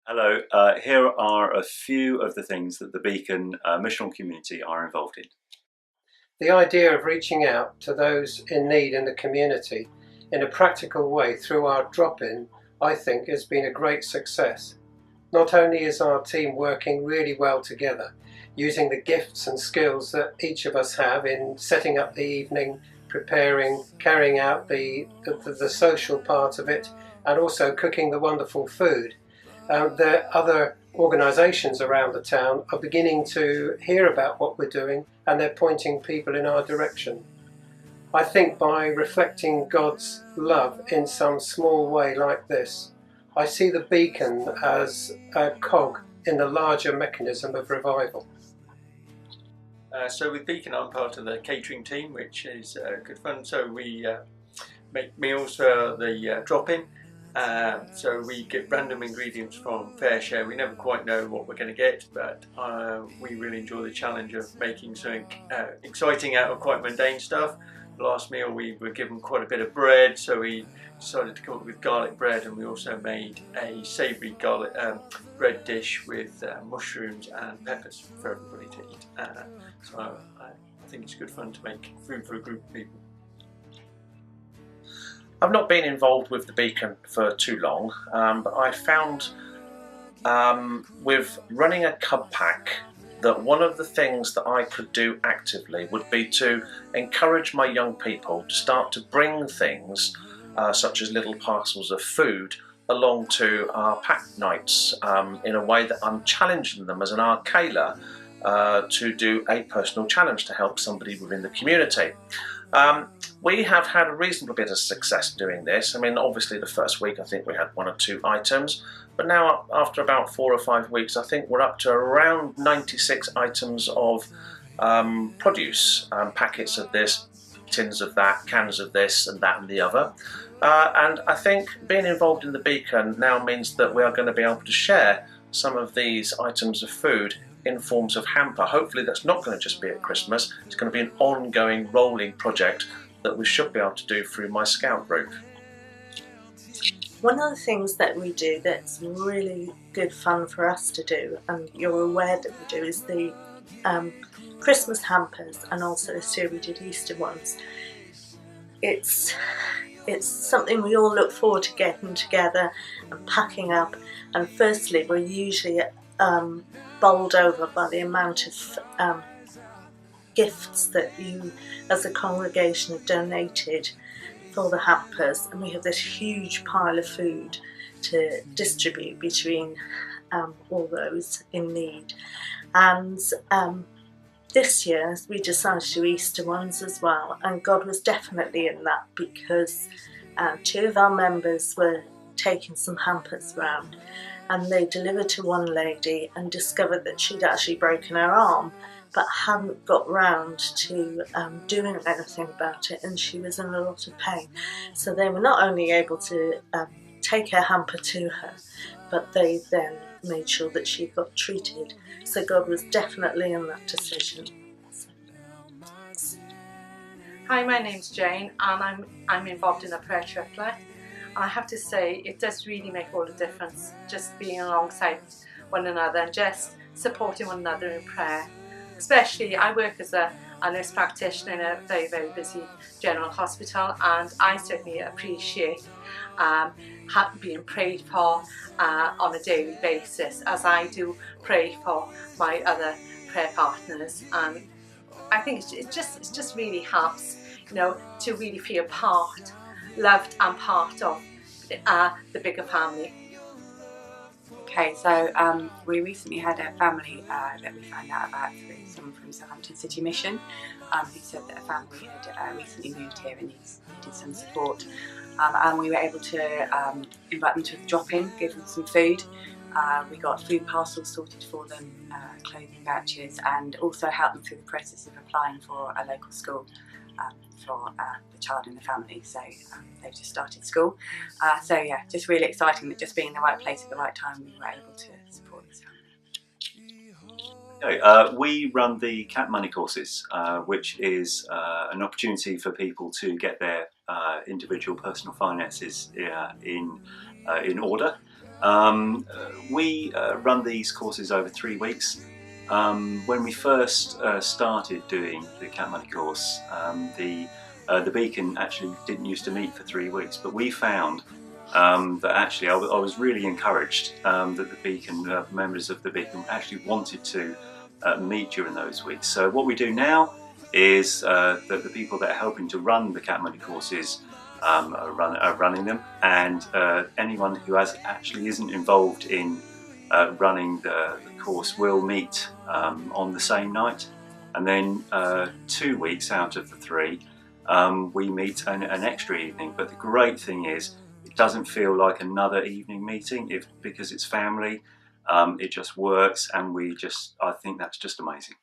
Hello, here are a few of the things that the Beacon missional community are involved in. The idea of reaching out to those in need in the community in a practical way through our drop-in, I think, has been a great success. Not only is our team working really well together, using the gifts and skills that each of us have in setting up the evening, preparing, carrying out the social part of it, and also cooking the wonderful food. The other organisations around the town are beginning to hear about what we're doing, and they're pointing people in our direction. I think by reflecting God's love in some small way like this, I see the Beacon as a cog in the larger mechanism of revival. So with Beacon, I'm part of the catering team, which is good fun. So we make meals for the drop-in. So we get random ingredients from FareShare. We never quite know what we're going to get, but we really enjoy the challenge of making something exciting out of quite mundane stuff. The last meal we were given quite a bit of bread, so we decided to come up with garlic bread, and we also made a savoury garlic bread dish with mushrooms and peppers for everybody to eat. So I think it's good fun to make food for a group of people. I've not been involved with the Beacon for too long, but I found with running a cub pack that one of the things that I could do actively would be to encourage my young people to start to bring things such as little parcels of food along to our pack nights in a way that I'm challenging them as an RKler to do a personal challenge to help somebody within the community. We have had a reasonable bit of success doing this. I mean, obviously the first week I think we had 1 or 2 items, but now after about 4 or 5 weeks I think we're up to around 96 items of produce, packets of this, tins of that, cans of this and that and the other. And I think being involved in the Beacon now means that we are going to be able to share some of these items of food in forms of hamper. Hopefully that's not going to just be at Christmas, it's going to be an ongoing rolling project that we should be able to do through my Scout group. One of the things that we do that's really good fun for us to do, and you're aware that we do, is the Christmas hampers, and also this year we did Easter ones. It's something we all look forward to getting together and packing up, and firstly we're usually bowled over by the amount of gifts that you as a congregation have donated for the hampers, and we have this huge pile of food to distribute between all those in need. And this year we decided to do Easter ones as well, and God was definitely in that, because 2 of our members were taking some hampers round, and they delivered to one lady and discovered that she'd actually broken her arm but hadn't got round to doing anything about it, and she was in a lot of pain. So they were not only able to take her hamper to her, but they then made sure that she got treated. So God was definitely in that decision. Hi, my name's Jane, and I'm involved in a prayer triplet. And I have to say, it does really make all the difference, just being alongside one another and just supporting one another in prayer. Especially, I work as a nurse practitioner in a very, very busy general hospital, and I certainly appreciate being prayed for on a daily basis, as I do pray for my other prayer partners. And I think it just really helps, you know, to really feel loved and part of the bigger family. Okay, so we recently had a family that we found out about through someone from Southampton City Mission, who said that a family had recently moved here and needed some support, and we were able to invite them to a drop-in, give them some food. We got food parcels sorted for them, clothing vouchers, and also helped them through the process of applying for a local school for the child in the family. So they've just started school. So yeah, just really exciting that just being in the right place at the right time, we were able to support this family. Okay, we run the Cat Money courses, which is an opportunity for people to get their individual personal finances in order. We run these courses over 3 weeks. When we first started doing the Cat Money course, the Beacon actually didn't used to meet for 3 weeks, but we found that actually I was really encouraged that the Beacon, members of the Beacon actually wanted to meet during those weeks. So what we do now is that the people that are helping to run the Cat Money courses are running them, and anyone who actually isn't involved in running the course will meet on the same night, and then 2 weeks out of the 3 we meet an extra evening. But the great thing is it doesn't feel like another evening meeting because it's family. It just works, and I think that's just amazing.